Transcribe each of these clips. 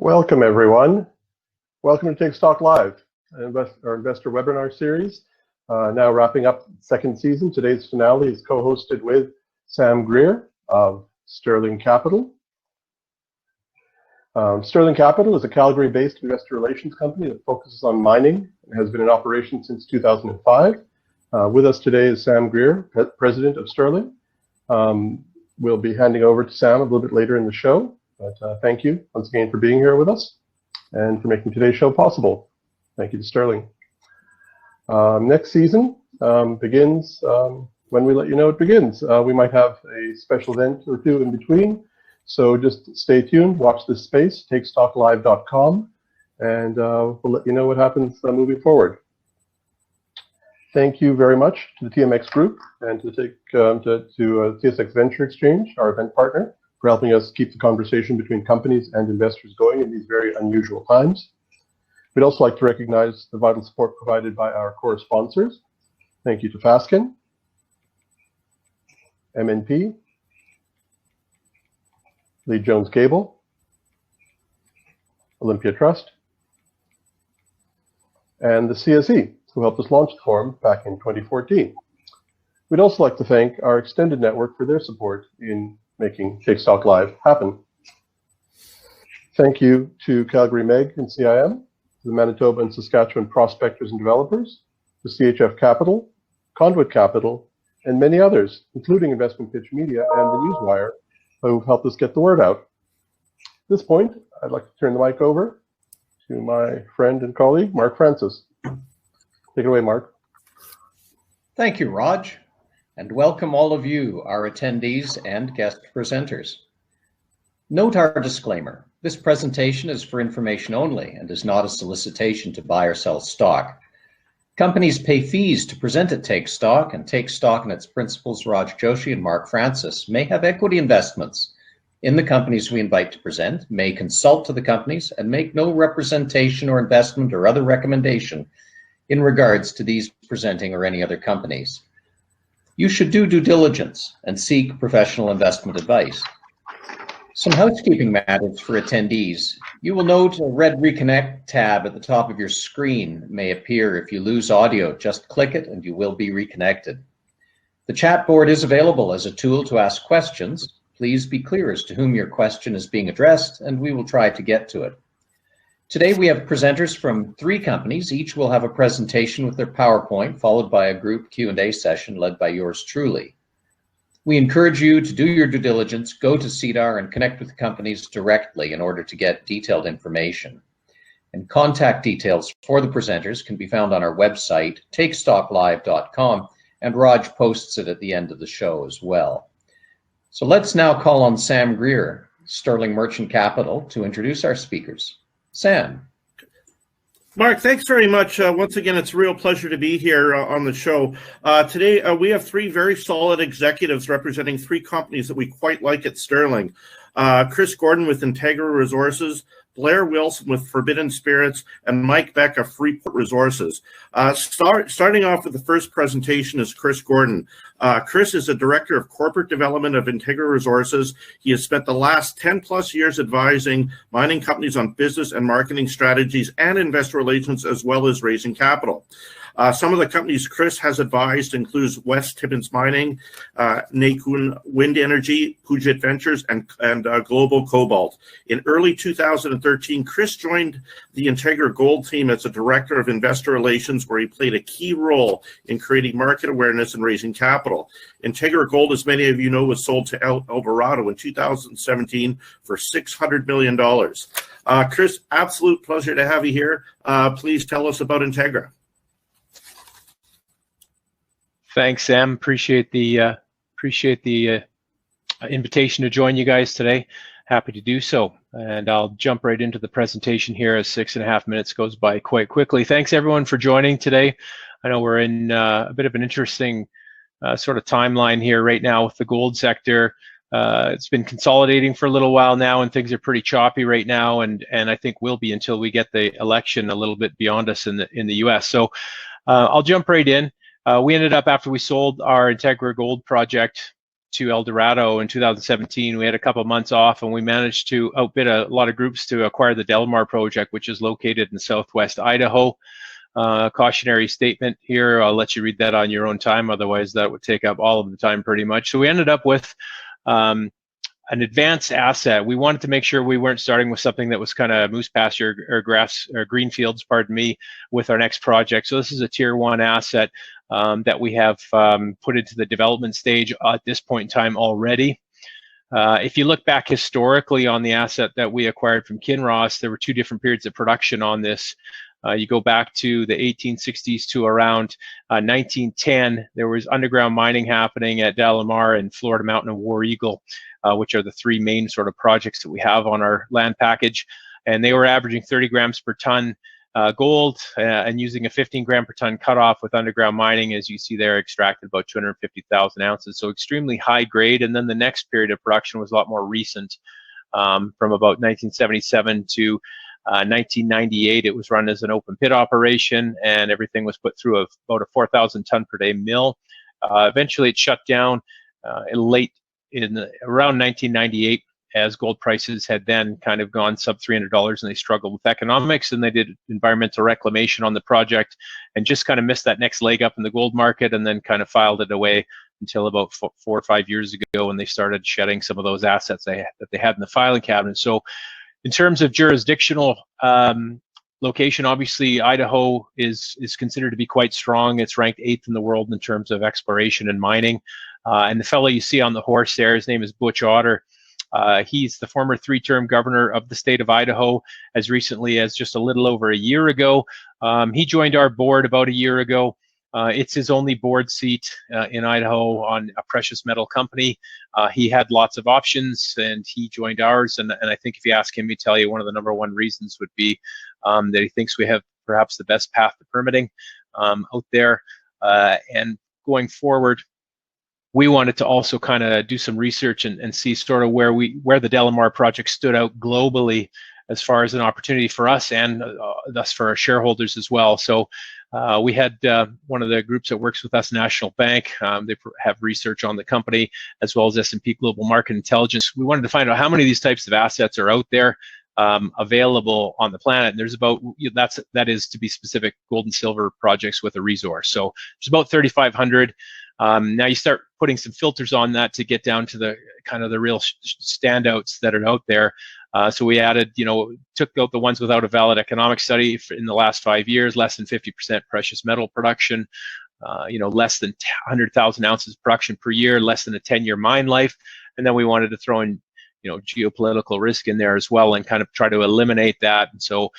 Welcome, everyone. Welcome to Take Stock Live, our investor webinar series. Now wrapping up the second season. Today's finale is co-hosted with Sam Greer of Sterling Capital. Sterling Capital is a Calgary-based investor relations company that focuses on mining and has been in operation since 2005. With us today is Sam Greer, president of Sterling. We'll be handing over to Sam a little bit later in the show. But thank you once again for being here with us and for making today's show possible. Thank you to Sterling. Next season begins when we let you know it begins. We might have a special event or two in between, so just stay tuned, watch this space, takestocklive.com, and we'll let you know what happens moving forward. Thank you very much to the TMX Group and to TSX Venture Exchange, our event partner, for helping us keep the conversation between companies and investors going in these very unusual times. We'd also like to recognize the vital support provided by our core sponsors. Thank you to Fasken, MNP, Lee Jones Gable, Olympia Trust, and the CSE, who helped us launch the forum back in 2014. We'd also like to thank our extended network for their support in making Take Stock Live happen. Thank you to Calgary Meg and CIM, the Manitoba and Saskatchewan prospectors and developers, the CHF Capital, Conduit Capital, and many others, including Investment Pitch Media and the Newswire, who helped us get the word out. At this point, I'd like to turn the mic over to my friend and colleague, Mark Francis. Take it away, Mark. Thank you, Raj. And welcome all of you, our attendees and guest presenters. Note our disclaimer. This presentation is for information only and is not a solicitation to buy or sell stock. Companies pay fees to present at Take Stock, and Take Stock and its principals, Raj Joshi and Mark Francis, may have equity investments in the companies we invite to present, may consult to the companies, and make no representation or investment or other recommendation in regards to these presenting or any other companies. You should do due diligence and seek professional investment advice. Some housekeeping matters for attendees. You will note a red Reconnect tab at the top of your screen may appear. If you lose audio, just click it and you will be reconnected. The chat board is available as a tool to ask questions. Please be clear as to whom your question is being addressed, and we will try to get to it. Today we have presenters from 3 companies. Each will have a presentation with their PowerPoint, followed by a group Q&A session led by yours truly. We encourage you to do your due diligence, go to SEDAR and connect with the companies directly in order to get detailed information. And contact details for the presenters can be found on our website, takestocklive.com, and Raj posts it at the end of the show as well. So let's now call on Sam Greer, Sterling Merchant Capital, to introduce our speakers. Sam. Mark, thanks very much. Once again, it's a real pleasure to be here on the show. Today, we have 3 very solid executives representing 3 companies that we quite like at Sterling. Chris Gordon with Integra Resources, Blair Wilson with Forbidden Spirits, and Mike Beck of Freeport Resources. Starting off with the first presentation is Chris Gordon. Chris is a Director of Corporate Development of Integra Resources. He has spent the last 10+ years advising mining companies on business and marketing strategies and investor relations, as well as raising capital. Some of the companies Chris has advised includes West Timmins Mining, Nakoon Wind Energy, Puget Ventures, and Global Cobalt. In early 2013, Chris joined the Integra Gold team as a Director of Investor Relations, where he played a key role in creating market awareness and raising capital. Integra Gold, as many of you know, was sold to Eldorado in 2017 for $600 million. Chris, absolute pleasure to have you here. Please tell us about Integra. Thanks, Sam. Appreciate the invitation to join you guys today. Happy to do so. And I'll jump right into the presentation here as 6.5 minutes goes by quite quickly. Thanks everyone for joining today. I know we're in a bit of an interesting sort of timeline here right now with the gold sector. It's been consolidating for a little while now, and things are pretty choppy right now, and I think will be until we get the election a little bit beyond us in the US. So I'll jump right in. We ended up, after we sold our Integra Gold project to El Dorado in 2017. We had a couple of months off, and we managed to outbid a lot of groups to acquire the DeLamar project, which is located in southwest Idaho. Cautionary statement here. I'll let you read that on your own time. Otherwise, that would take up all of the time pretty much. So we ended up with an advanced asset. We wanted to make sure we weren't starting with something that was kind of moose pasture or grass or green fields, pardon me, with our next project. So this is a tier 1 asset that we have put into the development stage at this point in time already. If you look back historically on the asset that we acquired from Kinross, there were 2 different periods of production on this. You go back to the 1860s to around 1910, there was underground mining happening at DeLamar and Florida Mountain and War Eagle, which are the 3 main sort of projects that we have on our land package. And they were averaging 30 grams per ton gold and using a 15 gram per ton cutoff with underground mining. As you see there, extracted about 250,000 ounces. So extremely high grade. And then the next period of production was a lot more recent, from about 1977 to 1998. It was run as an open pit operation, and everything was put through about a 4,000 ton per day mill. Eventually, it shut down around 1998, as gold prices had then kind of gone sub $300, and they struggled with economics, and they did environmental reclamation on the project, and just kind of missed that next leg up in the gold market, and then kind of filed it away until about 4 or 5 years ago, when they started shedding some of those assets that they had in the filing cabinet. So in terms of jurisdictional location, obviously Idaho is considered to be quite strong. It's ranked 8th in the world in terms of exploration and mining. And the fellow you see on the horse there, his name is Butch Otter. He's the former 3-term governor of the state of Idaho, as recently as just a little over a year ago. He joined our board about a year ago. It's his only board seat in Idaho on a precious metal company. He had lots of options, and he joined ours. And I think if you ask him, he'd tell you one of the #1 reasons would be that he thinks we have perhaps the best path to permitting out there. And going forward, we wanted to also kind of do some research and see sort of where the DeLamar project stood out globally as far as an opportunity for us, and thus for our shareholders as well. So we had one of the groups that works with us, National Bank. They have research on the company, as well as S&P Global Market Intelligence. We wanted to find out how many of these types of assets are out there available on the planet. And there's about, that is to be specific, gold and silver projects with a resource. So there's about 3,500. Now you start putting some filters on that to get down to the kind of the real standouts that are out there. So we added, took out the ones without a valid economic study in the last 5 years, less than 50% precious metal production, less than 100,000 ounces production per year, less than a 10-year mine life. And then we wanted to throw in, geopolitical risk in there as well, and kind of try to eliminate that. And so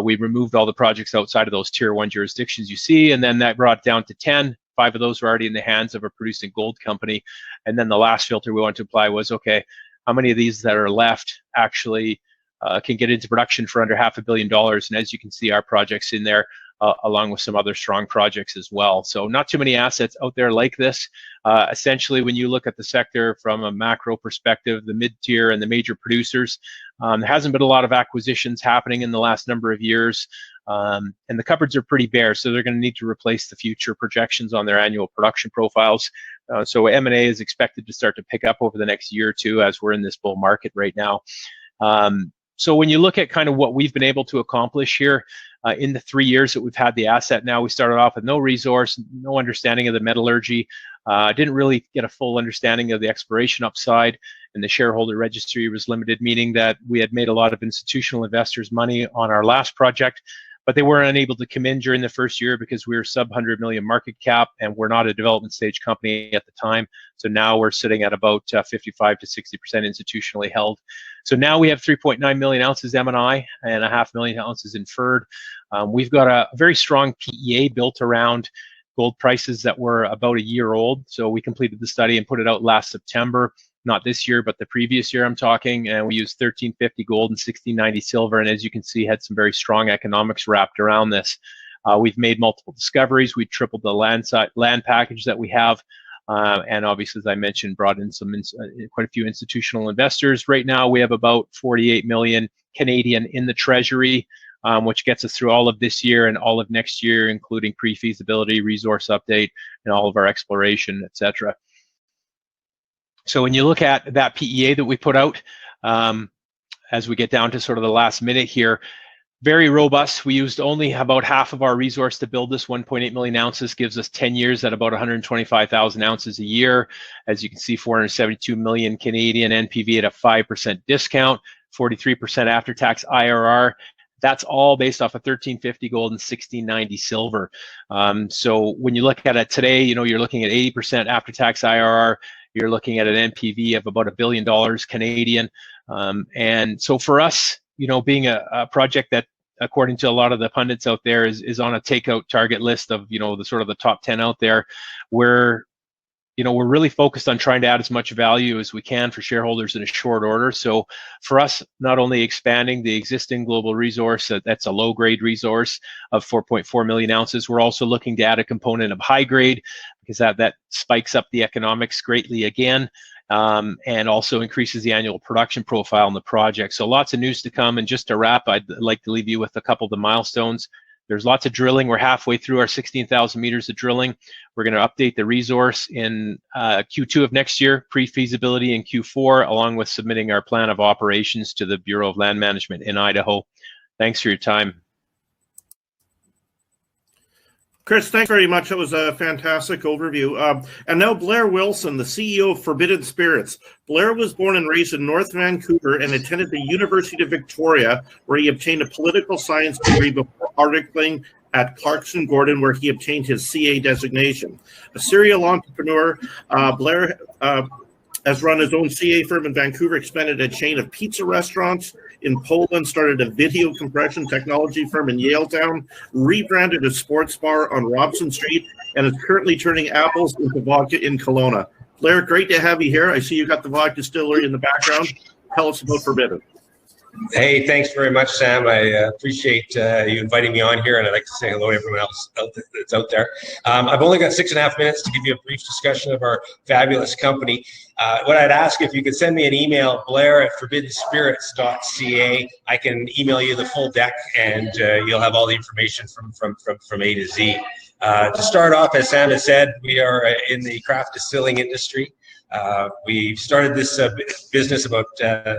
we removed all the projects outside of those tier 1 jurisdictions you see, and then that brought it down to 10. 5 of those were already in the hands of a producing gold company. And then the last filter we wanted to apply was, okay, how many of these that are left actually can get into production for under $500 million? And as you can see, our project's in there, along with some other strong projects as well. So not too many assets out there like this. Essentially, when you look at the sector from a macro perspective, the mid-tier and the major producers, there hasn't been a lot of acquisitions happening in the last number of years. And the cupboards are pretty bare, so they're going to need to replace the future projections on their annual production profiles. So M&A is expected to start to pick up over the next year or two, as we're in this bull market right now. So when you look at kind of what we've been able to accomplish here in the 3 years that we've had the asset now, we started off with no resource, no understanding of the metallurgy, didn't really get a full understanding of the exploration upside, and the shareholder registry was limited, meaning that we had made a lot of institutional investors money on our last project, but they were unable to come in during the first year because we were sub 100 million market cap, and we're not a development stage company at the time. So now we're sitting at about 55 to 60% institutionally held. So now we have 3.9 million ounces M&I and 500,000 ounces inferred. We've got a very strong PEA built around gold prices that were about a year old. So we completed the study and put it out last September. Not this year, but the previous year I'm talking, and we used $1,350 gold and $1,690 silver, and as you can see, had some very strong economics wrapped around this. We've made multiple discoveries. We tripled the land package that we have, and obviously, as I mentioned, brought in quite a few institutional investors. Right now, we have about 48 million Canadian in the treasury, which gets us through all of this year and all of next year, including pre-feasibility, resource update, and all of our exploration, etc. So when you look at that PEA that we put out, as we get down to sort of the last minute here, very robust. We used only about half of our resource to build this. 1.8 million ounces gives us 10 years at about 125,000 ounces a year. As you can see, 472 million Canadian NPV at a 5% discount, 43% after-tax IRR. That's all based off of $1,350 gold and $1,690 silver. So when you look at it today, you know, you're looking at 80% after-tax IRR. You're looking at an NPV of about $1 billion Canadian. And so for us, you know, being a project that, according to a lot of the pundits out there, is on a takeout target list of, you know, the sort of the top 10 out there, we're really focused on trying to add as much value as we can for shareholders in a short order. So for us, not only expanding the existing global resource, that's a low-grade resource of 4.4 million ounces, we're also looking to add a component of high grade, because that spikes up the economics greatly again. And also increases the annual production profile in the project. So lots of news to come. And just to wrap, I'd like to leave you with a couple of the milestones. There's lots of drilling. We're halfway through our 16,000 meters of drilling. We're going to update the resource in Q2 of next year, pre-feasibility in Q4, along with submitting our plan of operations to the Bureau of Land Management in Idaho. Thanks for your time. Chris, thanks very much. That was a fantastic overview. And now Blair Wilson, the CEO of Forbidden Spirits. Blair was born and raised in North Vancouver and attended the University of Victoria, where he obtained a political science degree before articling at Clarkson Gordon, where he obtained his CA designation. A serial entrepreneur, Blair has run his own CA firm in Vancouver, expanded a chain of pizza restaurants in Poland, started a video compression technology firm in Yaletown, rebranded a sports bar on Robson Street, and is currently turning apples into vodka in Kelowna. Blair, great to have you here. I see you got the vodka distillery in the background. Tell us about Forbidden. Hey, thanks very much, Sam. I appreciate you inviting me on here, and I'd like to say hello to everyone else that's out there. I've only got 6.5 minutes to give you a brief discussion of our fabulous company. What I'd ask, if you could send me an email, blair@forbiddenspirits.ca. I can email you the full deck, and you'll have all the information from A to Z. To start off, as Sam has said, we are in the craft distilling industry. We started this business about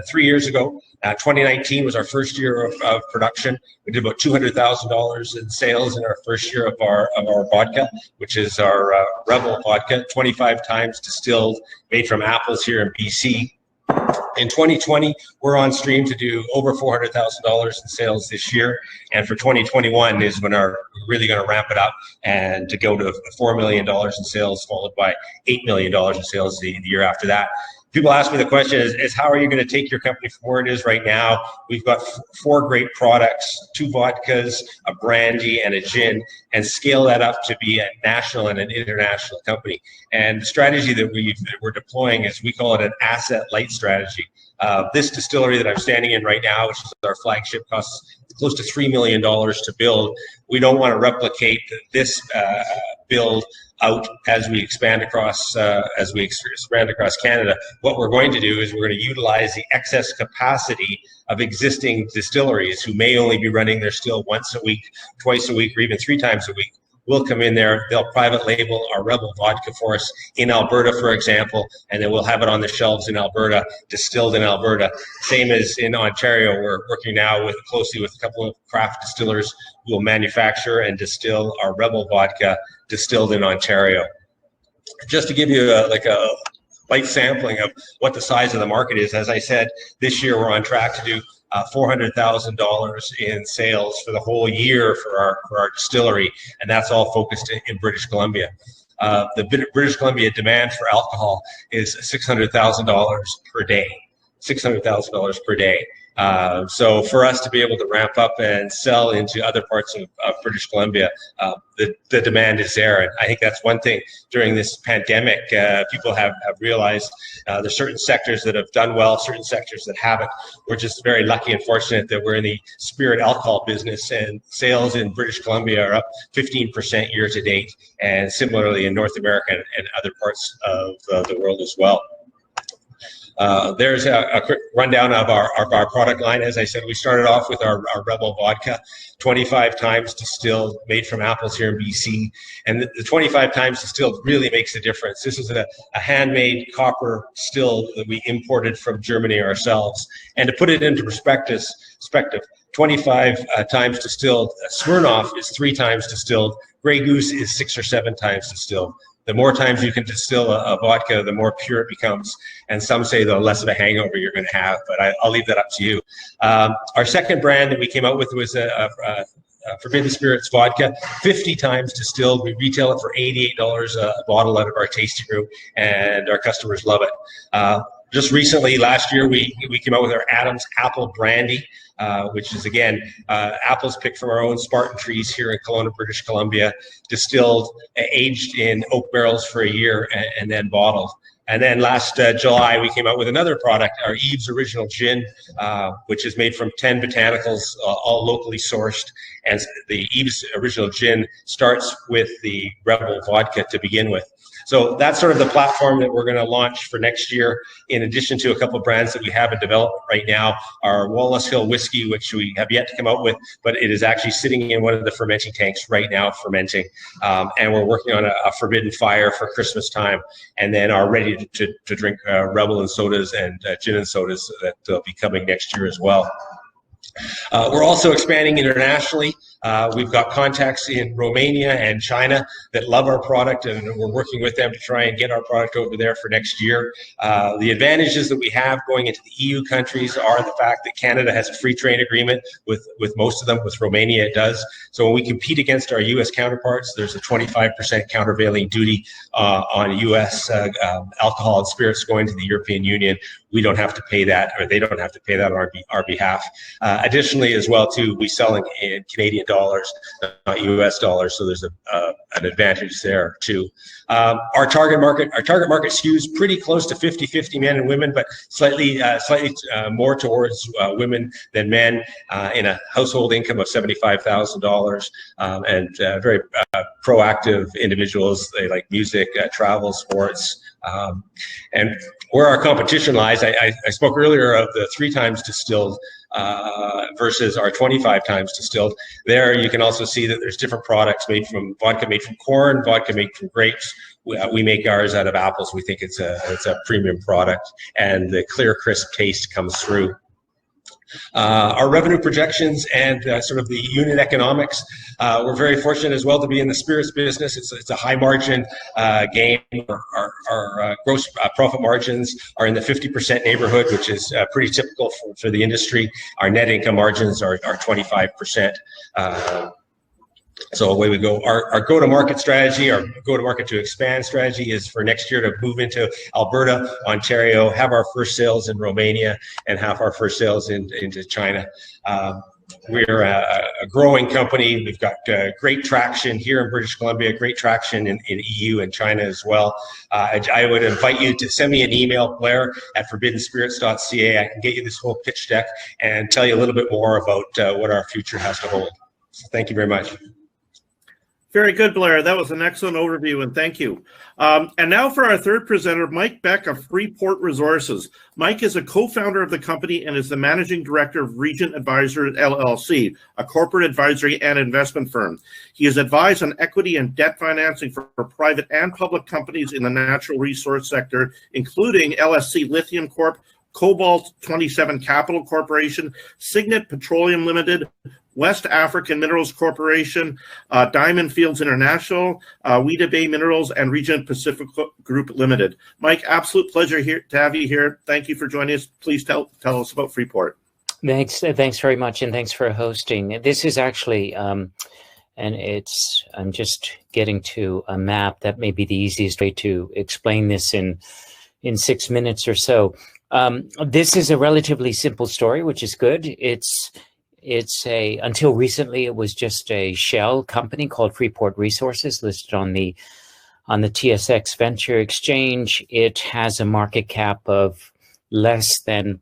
3 years ago. 2019 was our first year of production. We did about $200,000 in sales in our first year of our vodka, which is our Rebel vodka, 25 times distilled, made from apples here in BC. In 2020, we're on stream to do over $400,000 in sales this year, and for 2021 is when we're really going to ramp it up and to go to $4 million in sales, followed by $8 million in sales the year after that. People ask me the question is how are you going to take your company from where it is right now? We've got 4 great products, 2 vodkas, a brandy, and a gin, and scale that up to be a national and an international company. And the strategy that we're deploying is, we call it an asset-light strategy. This distillery that I'm standing in right now, which is our flagship, costs close to $3 million to build. We don't want to replicate this build out as we expand across Canada. What we're going to do is we're going to utilize the excess capacity of existing distilleries who may only be running their still once a week, twice a week, or even 3 times a week. We'll come in there, they'll private label our Rebel vodka for us in Alberta, for example, and then we'll have it on the shelves in Alberta, distilled in Alberta. Same as in Ontario, we're working now closely with a couple of craft distillers who will manufacture and distill our Rebel vodka distilled in Ontario. Just to give you a light sampling of what the size of the market is, as I said, this year we're on track to do $400,000 in sales for the whole year for our distillery, and that's all focused in British Columbia. The British Columbia demand for alcohol is $600,000 per day. $600,000 per day. So for us to be able to ramp up and sell into other parts of British Columbia, the demand is there. And I think that's one thing during this pandemic, people have realized there's certain sectors that have done well, certain sectors that haven't. We're just very lucky and fortunate that we're in the spirit alcohol business, and sales in British Columbia are up 15% year to date, and similarly in North America and other parts of the world as well. There's a quick rundown of our product line. As I said, we started off with our Rebel vodka, 25 times distilled, made from apples here in BC. And the 25 times distilled really makes a difference. This is a handmade copper still that we imported from Germany ourselves. And to put it into perspective, 25 times distilled Smirnoff is 3 times distilled. Grey Goose is 6 or 7 times distilled. The more times you can distill a vodka, the more pure it becomes. And some say the less of a hangover you're going to have, but I'll leave that up to you. Our second brand that we came out with was a Forbidden Spirits vodka, 50 times distilled. We retail it for $88 a bottle out of our tasting room, and our customers love it. Just recently, last year, we came out with our Adams Apple Brandy, which is, again, apples picked from our own Spartan trees here in Kelowna, British Columbia, distilled, aged in oak barrels for a year, and then bottled. And then last July, we came out with another product, our Eve's Original Gin, which is made from 10 botanicals, all locally sourced. And the Eve's Original Gin starts with the Rebel vodka to begin with. So that's sort of the platform that we're going to launch for next year, in addition to a couple of brands that we have in development right now. Our Wallace Hill whiskey, which we have yet to come out with, but it is actually sitting in one of the fermenting tanks right now, fermenting. And we're working on a Forbidden Fire for Christmas time, and then are ready to drink Rebel and sodas and gin and sodas that will be coming next year as well. We're also expanding internationally. We've got contacts in Romania and China that love our product, and we're working with them to try and get our product over there for next year. The advantages that we have going into the EU countries are the fact that Canada has a free trade agreement with most of them. With Romania, it does. So when we compete against our U.S. counterparts, there's a 25% countervailing duty on U.S. Alcohol and spirits going to the European Union. We don't have to pay that, or they don't have to pay that on our behalf. Additionally, as well, too, we sell in Canadian dollars, not U.S. dollars, so there's an advantage there too. Our target market skews pretty close to 50-50 men and women, but slightly more towards women than men, in a household income of $75,000, and very proactive individuals. They like music, travel, sports. And where our competition lies, I spoke earlier of the 3 times distilled versus our 25 times distilled. There you can also see that there's different products made from vodka made from corn, vodka made from grapes. We make ours out of apples. We think it's a premium product, and the clear, crisp taste comes through. Our revenue projections and sort of the unit economics. We're very fortunate as well to be in the spirits business. It's a high margin game. Our gross profit margins are in the 50% neighborhood, which is pretty typical for the industry. Our net income margins are 25%. So away we go. Our go-to-market strategy, our go-to-market to expand strategy is for next year to move into Alberta, Ontario, have our first sales in Romania, and have our first sales into China. We're a growing company. We've got great traction here in British Columbia, great traction in EU and China as well. I would invite you to send me an email, blair@forbiddenspirits.ca. I can get you this whole pitch deck and tell you a little bit more about what our future has to hold. So thank you very much. Very good, Blair. That was an excellent overview, and thank you. And now for our third presenter, Mike Beck of Freeport Resources. Mike is a co-founder of the company and is the managing director of Regent Advisors, LLC, a corporate advisory and investment firm. He has advised on equity and debt financing for private and public companies in the natural resource sector, including LSC Lithium Corp, Cobalt 27 Capital Corporation, Signet Petroleum Limited, West African Minerals Corporation, Diamond Fields International, Weda Bay Minerals, and Regent Pacific Group Limited. Mike, absolute pleasure to have you here. Thank you for joining us. Please tell us about Freeport. Thanks very much, and thanks for hosting. This is actually, and I'm just getting to a map. That may be the easiest way to explain this in 6 minutes or so. This is a relatively simple story, which is good. Until recently, it was just a shell company called Freeport Resources, listed on the TSX Venture Exchange. It has a market cap of less than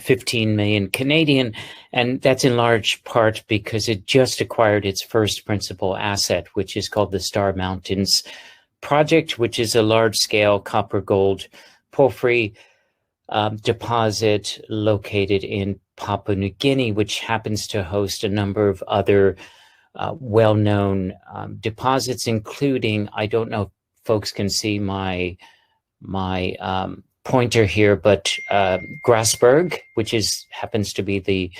15 million Canadian, and that's in large part because it just acquired its first principal asset, which is called the Star Mountains Project, which is a large-scale copper-gold porphyry deposit located in Papua New Guinea, which happens to host a number of other well-known deposits, including, I don't know if folks can see my pointer here, but Grasberg, which happens to be the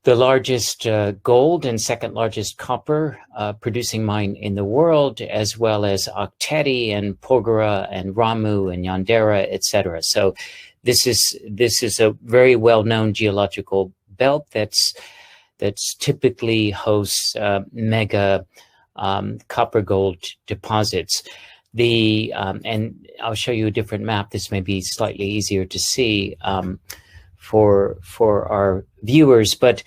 largest gold and second largest copper producing mine in the world, as well as Ok and Porgera and Ramu and Yandera, etc. So this is a very well-known geological belt that's typically hosts mega copper gold deposits. And I'll show you a different map. This may be slightly easier to see for our viewers, but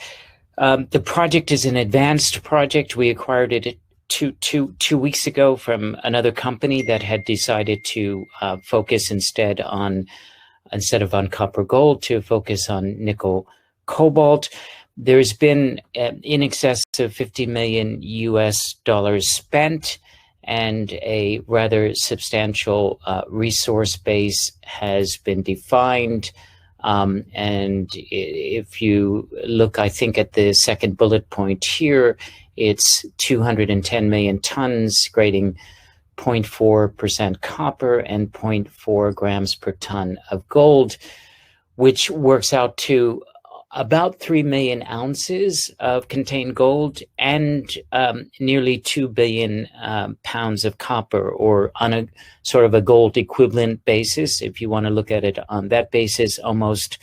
the project is an advanced project. We acquired it two weeks ago from another company that had decided to focus instead of on copper gold, to focus on nickel cobalt. There's been in excess of $50 million spent, and a rather substantial resource base has been defined. And if you look, I think, at the second bullet point here, it's 210 million tons, grading 0.4% copper and 0.4 grams per ton of gold, which works out to about 3 million ounces of contained gold and nearly 2 billion pounds of copper, or on a sort of a gold equivalent basis, if you want to look at it on that basis, almost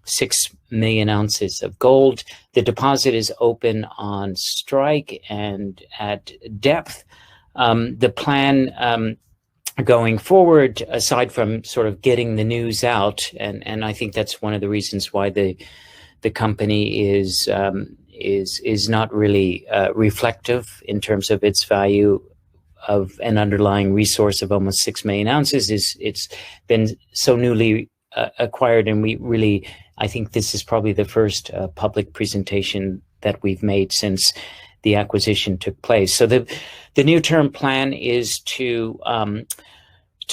6 million ounces of gold. The deposit is open on strike and at depth. The plan going forward, aside from sort of getting the news out, and I think that's one of the reasons why the company is not really reflective in terms of its value of an underlying resource of almost 6 million ounces. It's been so newly acquired, and I think this is probably the first public presentation that we've made since the acquisition took place. So the near-term plan is to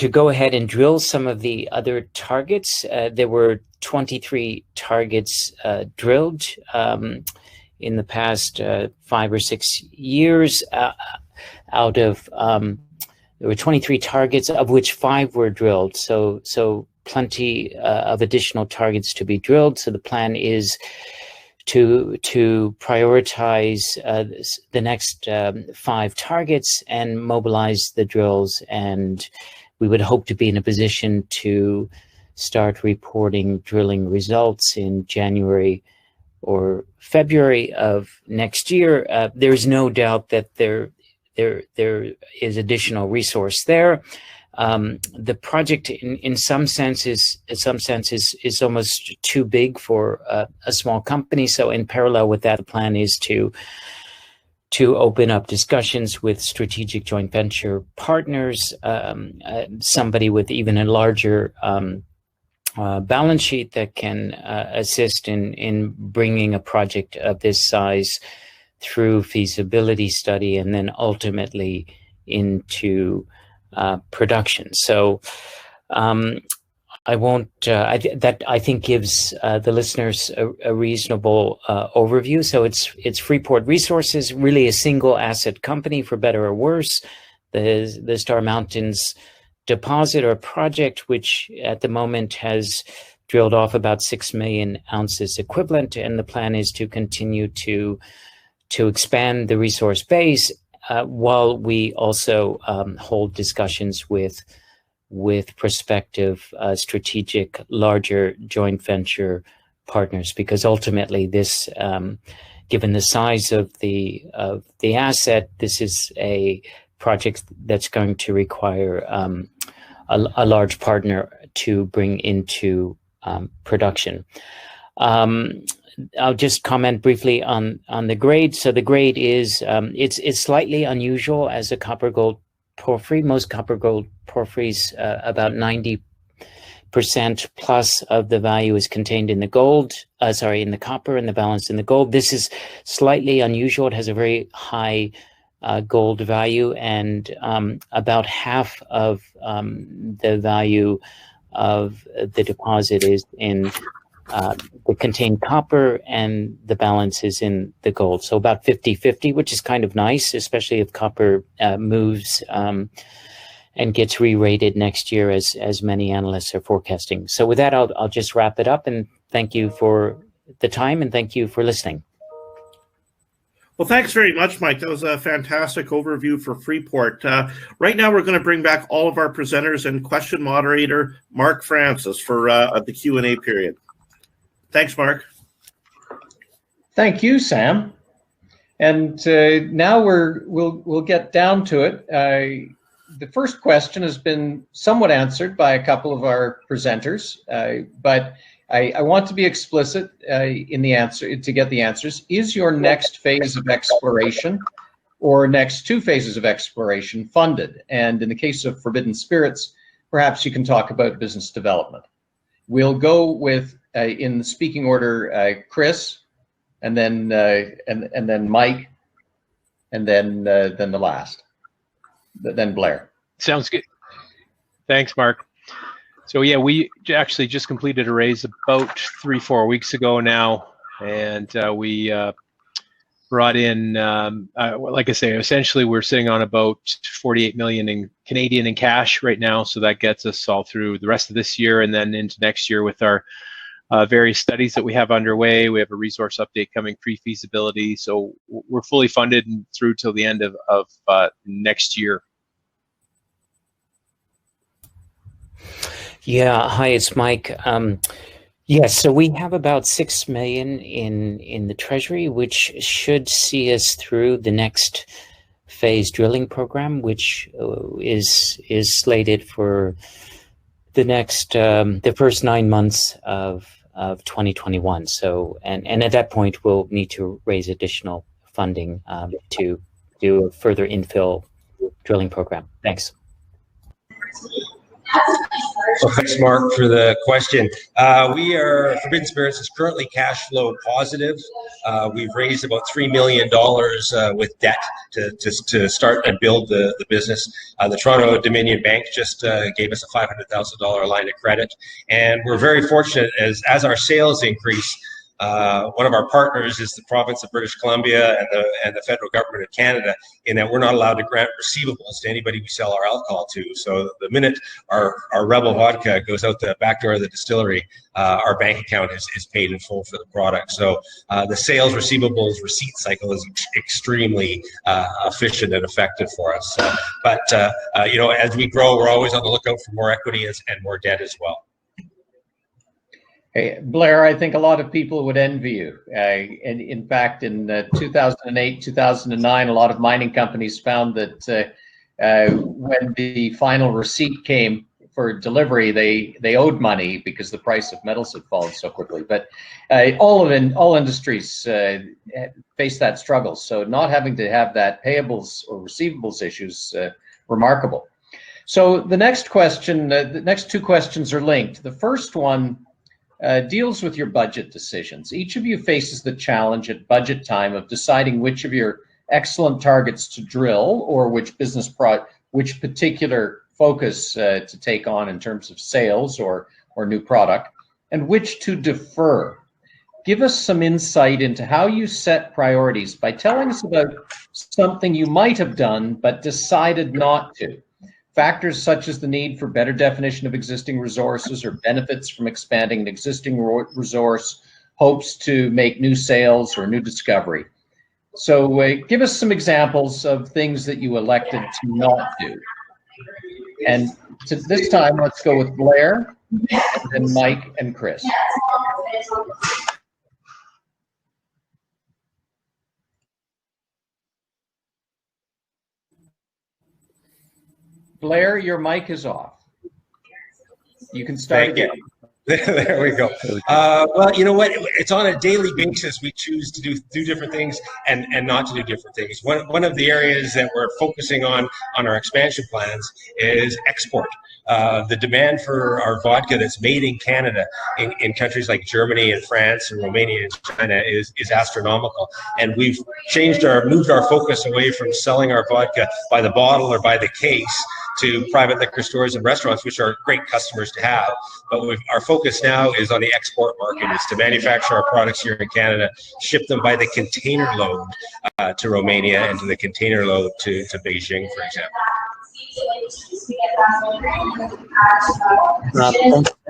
go ahead and drill some of the other targets. There were 23 targets drilled in the past 5 or 6 years. Out of there were 23 targets, of which 5 were drilled. So plenty of additional targets to be drilled. So the plan is to prioritize the next 5 targets and mobilize the drills, and we would hope to be in a position to start reporting drilling results in January or February of next year. There's no doubt that there is additional resource there. The project, in some senses, is almost too big for a small company. So in parallel with that, the plan is to open up discussions with strategic joint venture partners, somebody with even a larger balance sheet that can assist in bringing a project of this size through feasibility study and then ultimately into production. So I won't. That I think gives the listeners a reasonable overview. So it's Freeport Resources, really a single asset company, for better or worse. The Star Mountains deposit or project, which at the moment has drilled off about 6 million ounces equivalent, and the plan is to continue to expand the resource base while we also hold discussions with prospective strategic larger joint venture partners, because ultimately this, given the size of the asset, this is a project that's going to require a large partner to bring into production. I'll just comment briefly on the grade. So the grade is it's slightly unusual as a copper gold porphyry. Most copper gold porphyries, about 90% plus of the value is contained in the gold. In the copper, and the balance in the gold. This is slightly unusual. It has a very high gold value, and about half of the value of the deposit is in the contained copper, and the balance is in the gold. So about 50-50, which is kind of nice, especially if copper moves and gets re-rated next year, as many analysts are forecasting. So with that, I'll just wrap it up, and thank you for the time, and thank you for listening. Well, thanks very much, Mike. That was a fantastic overview for Freeport. Right now, we're going to bring back all of our presenters and question moderator, Mark Francis, for the Q&A period. Thanks, Mark. Thank you, Sam. And now we'll get down to it. The first question has been somewhat answered by a couple of our presenters, but I want to be explicit in the answer to get the answers. Is your next phase of exploration or next two phases of exploration funded? And in the case of Forbidden Spirits, perhaps you can talk about business development. We'll go with, in the speaking order, Chris, and then Mike, and then the last, then Blair. Sounds good. Thanks, Mark. So yeah, we actually just completed a raise about 3-4 weeks ago now, and we brought in, like I say, essentially we're sitting on about 48 million in Canadian in cash right now, so that gets us all through the rest of this year and then into next year with our various studies that we have underway. We have a resource update coming, pre-feasibility, so we're fully funded through till the end of next year. Yeah, hi, it's Mike. Yes, so we have about 6 million in the treasury, which should see us through the next phase drilling program, which is slated for the next the first 9 months of 2021. So and at that point we'll need to raise additional funding to do a further infill drilling program. Thanks. Well, thanks, Mark, for the question. Forbidden Spirits is currently cash flow positive. We've raised about $3 million with debt to start and build the business. The Toronto Dominion Bank just gave us a $500,000 line of credit, and we're very fortunate as our sales increase. One of our partners is the province of British Columbia and the federal government of Canada, in that we're not allowed to grant receivables to anybody we sell our alcohol to. So the minute our Rebel vodka goes out the back door of the distillery, our bank account is paid in full for the product. So the sales receivables receipt cycle is extremely efficient and effective for us. But as we grow, we're always on the lookout for more equity and more debt as well. Hey, Blair, I think a lot of people would envy you. And in fact, in 2008, 2009, a lot of mining companies found that when the final receipt came for delivery, they owed money because the price of metals had fallen so quickly. But all industries face that struggle. So not having to have that payables or receivables issues, remarkable. So the next question, the next two questions are linked. The first one deals with your budget decisions. Each of you faces the challenge at budget time of deciding which of your excellent targets to drill or which which particular focus to take on in terms of sales or new product, and which to defer. Give us some insight into how you set priorities by telling us about something you might have done but decided not to. Factors such as the need for better definition of existing resources or benefits from expanding an existing resource, hopes to make new sales or new discovery. So give us some examples of things that you elected to not do. And this time, let's go with Blair, and then Mike and Chris. Blair, your mic is off. You can start again. There we go. Well, you know what? It's on a daily basis. We choose to do different things and not to do different things. One of the areas that we're focusing on our expansion plans is export. the demand for our vodka that's made in Canada in countries like Germany and France and Romania and China is astronomical. And we've moved our focus away from selling our vodka by the bottle or by the case to private liquor stores and restaurants, which are great customers to have. But our focus now is on the export market, is to manufacture our products here in Canada, ship them by the container load to Romania and to the container load to Beijing, for example.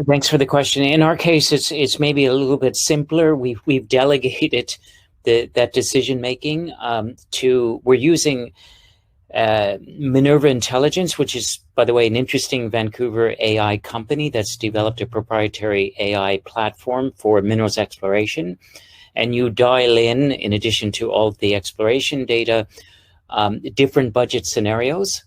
Thanks for the question. In our case, it's maybe a little bit simpler. We've delegated that decision making we're using Minerva Intelligence, which is, by the way, an interesting Vancouver AI company that's developed a proprietary AI platform for minerals exploration. And you dial in addition to all the exploration data, different budget scenarios.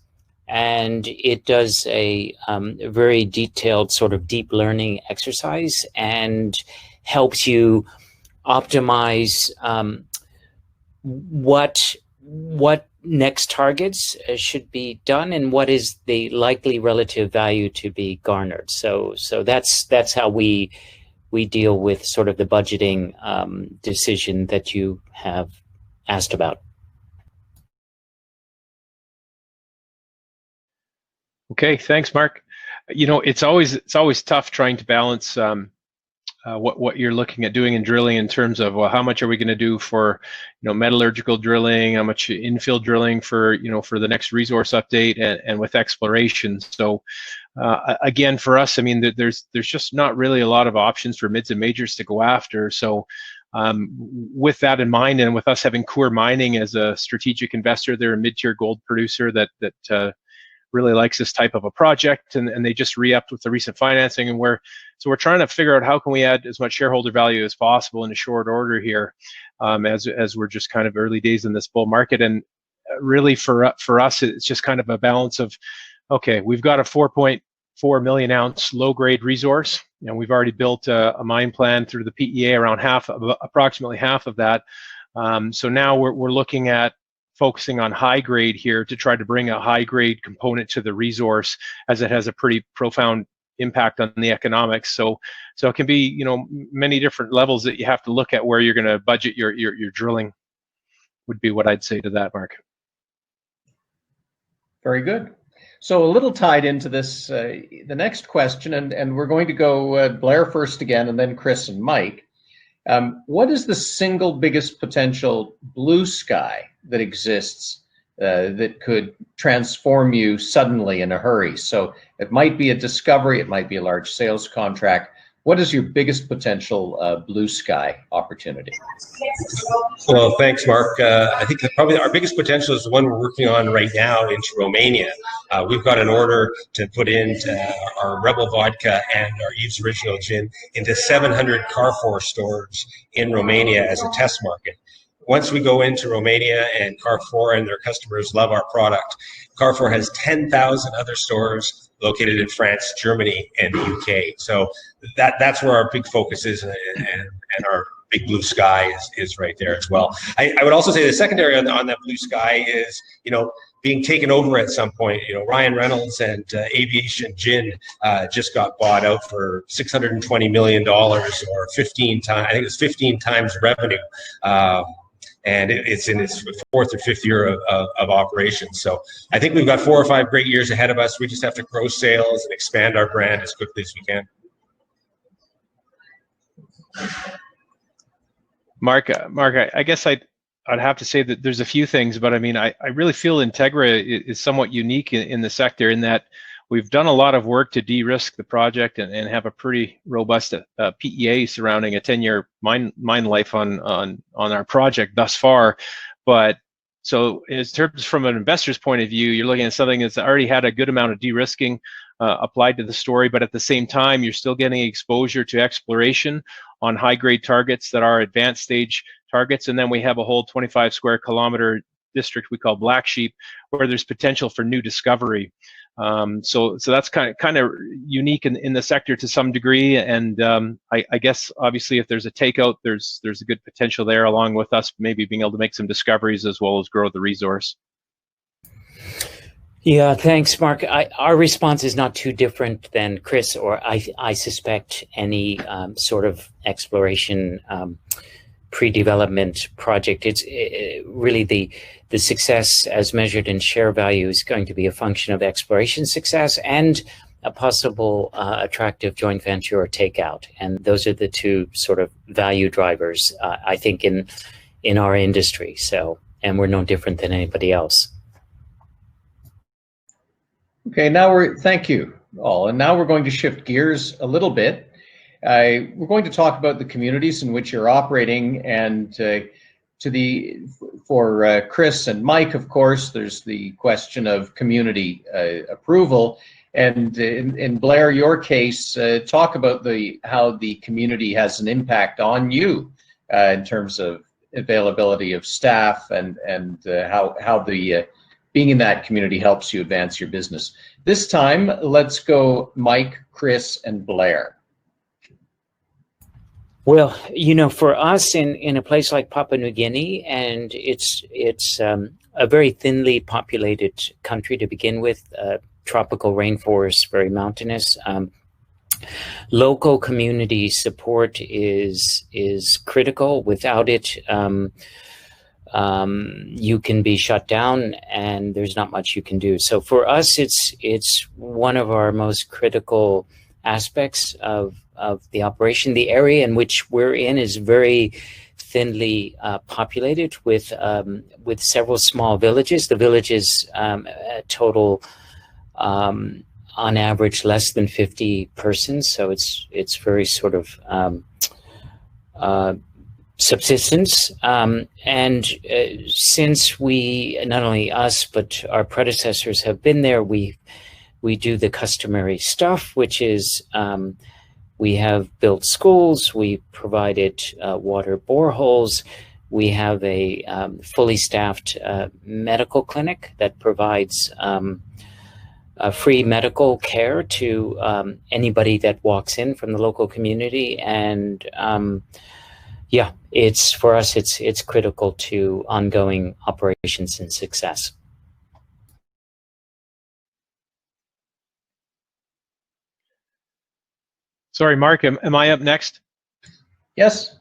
And it does a very detailed sort of deep learning exercise and helps you optimize what next targets should be done and what is the likely relative value to be garnered. So that's how we deal with sort of the budgeting decision that you have asked about. Okay, thanks, Mark. You know, it's always tough trying to balance what you're looking at doing in drilling in terms of, well, how much are we going to do for, you know, metallurgical drilling, how much infill drilling for, you know, for the next resource update, and with exploration. So again, for us, I mean, there's just not really a lot of options for mids and majors to go after. So with that in mind, and with us having Coeur Mining as a strategic investor, they're a mid-tier gold producer that really likes this type of a project, and they just re-upped with the recent financing, and we're trying to figure out how can we add as much shareholder value as possible in a short order here, as we're just kind of early days in this bull market. And really for us, it's just kind of a balance of, okay, we've got a 4.4 million ounce low grade resource, and we've already built a mine plan through the PEA around approximately half of that. So now we're looking at focusing on high grade here to try to bring a high grade component to the resource, as it has a pretty profound impact on the economics. So it can be, you know, many different levels that you have to look at where you're going to budget your drilling, would be what I'd say to that, Mark. Very good. So a little tied into this, the next question, and we're going to go Blair first again, and then Chris and Mike. What is the single biggest potential blue sky that exists that could transform you suddenly in a hurry? So it might be a discovery, it might be a large sales contract. What is your biggest potential blue sky opportunity? Well, thanks, Mark. I think that probably our biggest potential is the one we're working on right now into Romania. We've got an order to put in our Rebel vodka and our Yves Original gin into 700 Carrefour stores in Romania as a test market. Once we go into Romania and Carrefour and their customers love our product, Carrefour has 10,000 other stores located in France, Germany, and the UK. So that's where our big focus is, and our big blue sky is right there as well. I would also say the secondary on that blue sky is, you know, being taken over at some point. You know, Ryan Reynolds and Aviation Gin just got bought out for $620 million, or 15 times. I think it's 15 times revenue. And it's in its fourth or fifth year of operations. So I think we've got 4 or 5 great years ahead of us. We just have to grow sales and expand our brand as quickly as we can. Mark, I guess I'd have to say that there's a few things, but I mean, I really feel Integra is somewhat unique in the sector, in that we've done a lot of work to de-risk the project and have a pretty robust PEA surrounding a 10-year mine life on our project thus far. But so in terms from an investor's point of view, you're looking at something that's already had a good amount of de-risking applied to the story, but at the same time, you're still getting exposure to exploration on high-grade targets that are advanced stage targets. And then we have a whole 25 square kilometer district we call Black Sheep, where there's potential for new discovery. So that's kind of unique in the sector to some degree, and I guess obviously if there's a takeout, there's a good potential there, along with us maybe being able to make some discoveries as well as grow the resource. Yeah, thanks, Mark. Our response is not too different than Chris, or I suspect any sort of exploration pre-development project. It's really the success as measured in share value is going to be a function of exploration success and a possible attractive joint venture or takeout. And those are the two sort of value drivers, I think, in our industry. So, and we're no different than anybody else. Okay, thank you all. And now we're going to shift gears a little bit. We're going to talk about the communities in which you're operating, and for Chris and Mike, of course, there's the question of community approval. And in Blair, your case, talk about how the community has an impact on you in terms of availability of staff and how the being in that community helps you advance your business. This time, let's go Mike, Chris, and Blair. Well, for us in a place like Papua New Guinea, and it's a very thinly populated country to begin with, tropical rainforest, very mountainous. Local community support is critical. Without it, you can be shut down and there's not much you can do. So for us, it's one of our most critical aspects of the operation. The area in which we're in is very thinly populated with several small villages. The villages total on average less than 50 persons. So it's very sort of subsistence. And since we, not only us, but our predecessors have been there, we do the customary stuff, which is we have built schools, we provided water boreholes, we have a fully staffed medical clinic that provides free medical care to anybody that walks in from the local community. And yeah, for us, it's critical to ongoing operations and success. Sorry, Mark, am I up next? Yes.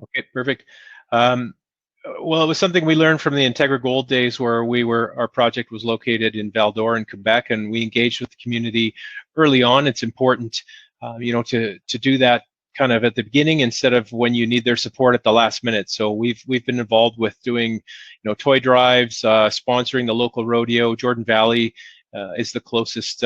Okay, perfect. Well, it was something we learned from the Integra Gold days, where our project was located in Val-d'Or in Quebec, and we engaged with the community early on. It's important, to do that kind of at the beginning instead of when you need their support at the last minute. So we've been involved with doing, toy drives, sponsoring the local rodeo. Jordan Valley is the closest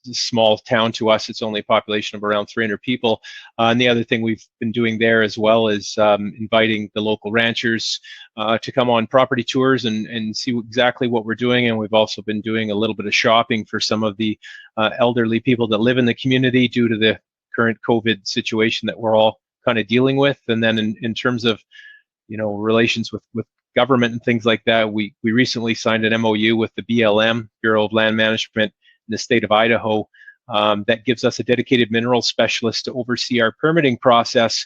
small town to us. It's only a population of around 300 people. And the other thing we've been doing there as well is inviting the local ranchers to come on property tours and see exactly what we're doing. And we've also been doing a little bit of shopping for some of the elderly people that live in the community due to the current COVID situation that we're all kind of dealing with. And then in terms of, relations with government and things like that, we recently signed an MOU with the BLM, Bureau of Land Management, in the state of Idaho, that gives us a dedicated mineral specialist to oversee our permitting process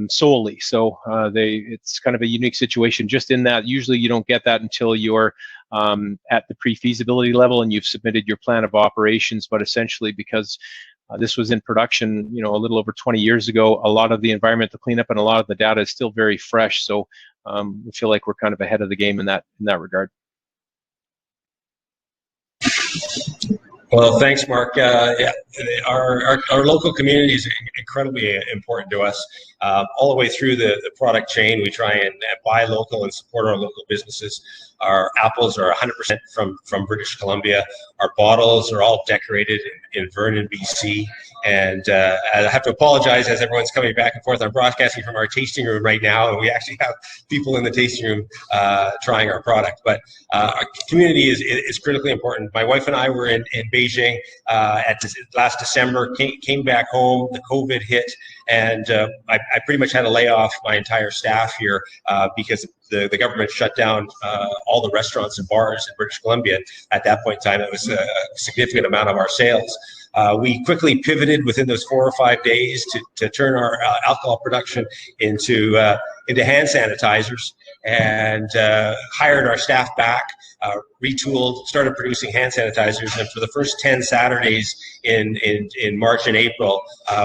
solely. So it's kind of a unique situation just in that usually you don't get that until you're at the pre-feasibility level and you've submitted your plan of operations. But essentially, because this was in production, a little over 20 years ago, a lot of the environmental cleanup and a lot of the data is still very fresh. So we feel like we're kind of ahead of the game in that regard. Well, thanks, Mark. Yeah, our local community is incredibly important to us. All the way through the product chain, we try and buy local and support our local businesses. Our apples are 100% from British Columbia. Our bottles are all decorated in Vernon, BC. And I have to apologize as everyone's coming back and forth. I'm broadcasting from our tasting room right now, and we actually have people in the tasting room trying our product. But our community is critically important. My wife and I were in Beijing last December, came back home, the COVID hit, and I pretty much had to lay off my entire staff here because the government shut down all the restaurants and bars in British Columbia. At that point in time, it was a significant amount of our sales. We quickly pivoted within those 4 or 5 days to turn our alcohol production into hand sanitizers, and hired our staff back, retooled, started producing hand sanitizers, and for the first 10 Saturdays in March and April,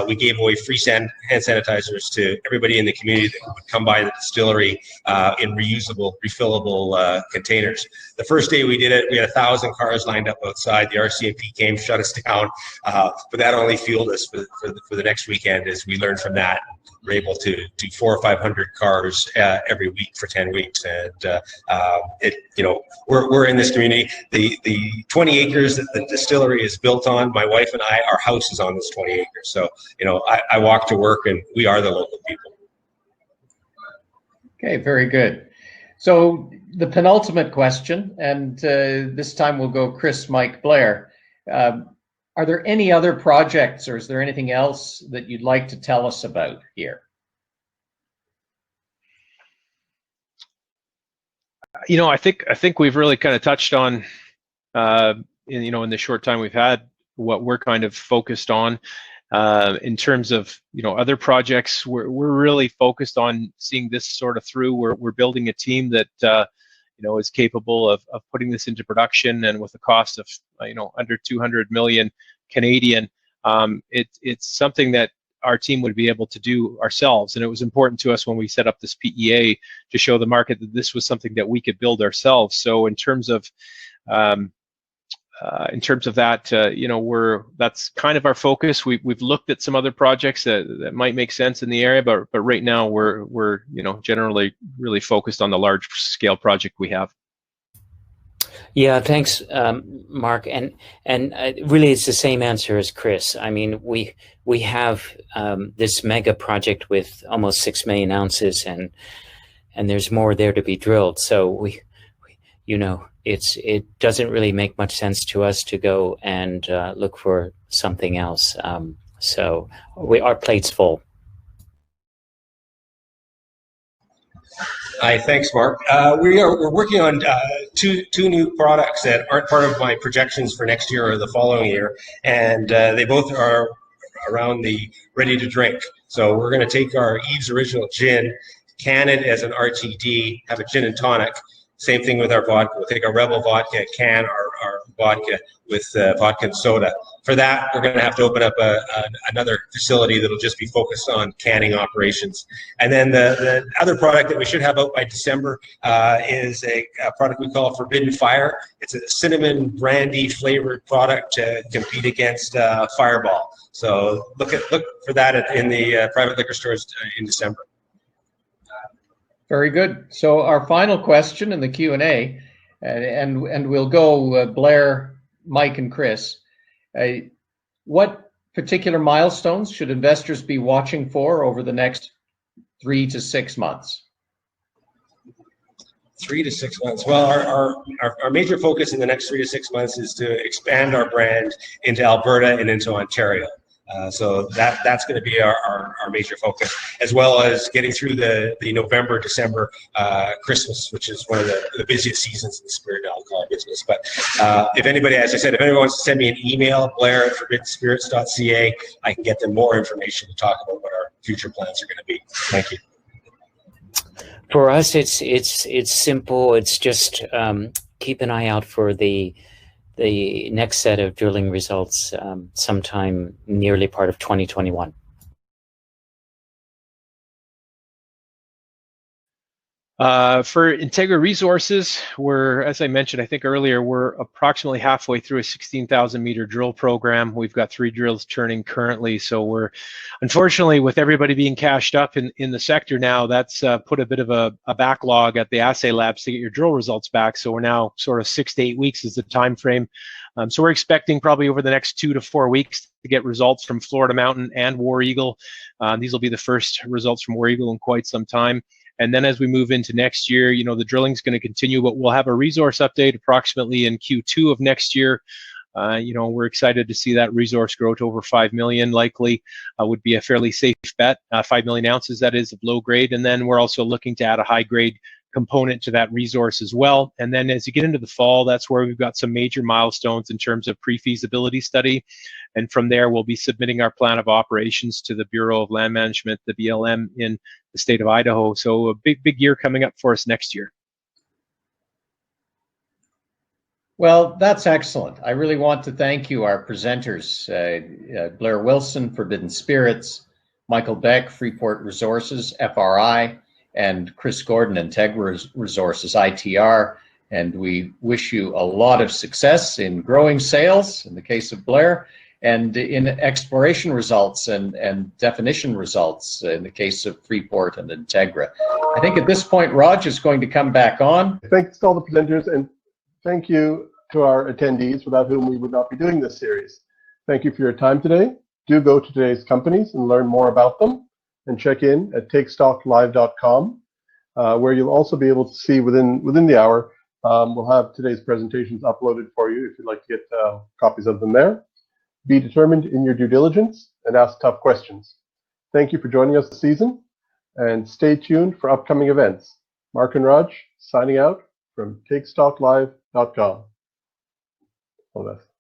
we gave away free hand sanitizers to everybody in the community that would come by the distillery in reusable, refillable containers. The first day we did it, we had 1,000 cars lined up outside. The RCMP came, shut us down, but that only fueled us for the next weekend as we learned from that. We're able to do 400 or 500 cars every week for 10 weeks, and we're in this community. The 20 acres that the distillery is built on, my wife and I, our house is on this 20 acres. So I walk to work, and we are the local people. Okay, very good. So the penultimate question, and this time we'll go Chris, Mike, Blair. Are there any other projects, or is there anything else that you'd like to tell us about here? I think we've really kind of touched on, in the short time we've had, what we're kind of focused on. In terms of other projects, we're really focused on seeing this sort of through. We're building a team that is capable of putting this into production, and with a cost of under 200 million Canadian. It's something that our team would be able to do ourselves, and it was important to us when we set up this PEA to show the market that this was something that we could build ourselves. So in terms of that, that's kind of our focus. We've looked at some other projects that might make sense in the area, but right now we're generally really focused on the large scale project we have. Yeah, thanks, Mark. And really, it's the same answer as Chris. I mean, we have this mega project with almost 6 million ounces, and there's more there to be drilled. So it doesn't really make much sense to us to go and look for something else. So our plate's full. Hi, thanks, Mark. We're working on two new products that aren't part of my projections for next year or the following year, and they both are around the ready to drink. So we're going to take our Eve's Original Gin, can it as an RTD, have a gin and tonic. Same thing with our vodka. We'll take our Rebel vodka, can our vodka with vodka and soda. For that, we're going to have to open up another facility that'll just be focused on canning operations. And then the other product that we should have out by December is a product we call Forbidden Fire. It's a cinnamon brandy flavored product to compete against Fireball. So look for that in the private liquor stores in December. Very good. So our final question in the Q&A, and we'll go Blair, Mike, and Chris. What particular milestones should investors be watching for over the next 3 to 6 months? 3 to 6 months. Well, our major focus in the next 3 to 6 months is to expand our brand into Alberta and into Ontario. So that's going to be our major focus, as well as getting through the November, December, Christmas, which is one of the busiest seasons in the spirit alcohol business. But if anybody, as I said, if anyone wants to send me an email, blair@forbiddenspirits.ca, I can get them more information to talk about what our future plans are going to be. Thank you. For us, it's simple. It's just keep an eye out for the next set of drilling results sometime nearly part of 2021. For Integra Resources, as I mentioned, I think earlier, we're approximately halfway through a 16,000 meter drill program. We've got 3 drills turning currently. So we're, unfortunately, with everybody being cashed up in the sector now, that's put a bit of a backlog at the assay labs to get your drill results back. So we're now sort of 6 to 8 weeks is the time frame. So we're expecting probably over the next 2 to 4 weeks to get results from Florida Mountain and War Eagle. These will be the first results from War Eagle in quite some time. And then as we move into next year, the drilling is going to continue, but we'll have a resource update approximately in Q2 of next year. We're excited to see that resource grow to over 5 million, likely would be a fairly safe bet, 5 million ounces, that is, of low grade. And then we're also looking to add a high grade component to that resource as well. And then as you get into the fall, that's where we've got some major milestones in terms of pre-feasibility study. And from there, we'll be submitting our plan of operations to the Bureau of Land Management, the BLM, in the state of Idaho. So a big year coming up for us next year. Well, that's excellent. I really want to thank you, our presenters, Blair Wilson, Forbidden Spirits, Michael Beck, Freeport Resources, FRI, and Chris Gordon, Integra Resources, ITR. And we wish you a lot of success in growing sales, in the case of Blair, and in exploration results and definition results in the case of Freeport and Integra. I think at this point, Raj is going to come back on. Thanks to all the presenters, and thank you to our attendees, without whom we would not be doing this series. Thank you for your time today. Do go to today's companies and learn more about them, and check in at takestocklive.com, where you'll also be able to see within the hour, we'll have today's presentations uploaded for you if you'd like to get copies of them there. Be determined in your due diligence and ask tough questions. Thank you for joining us this season, and stay tuned for upcoming events. Mark and Raj signing out from takestocklive.com. All the best.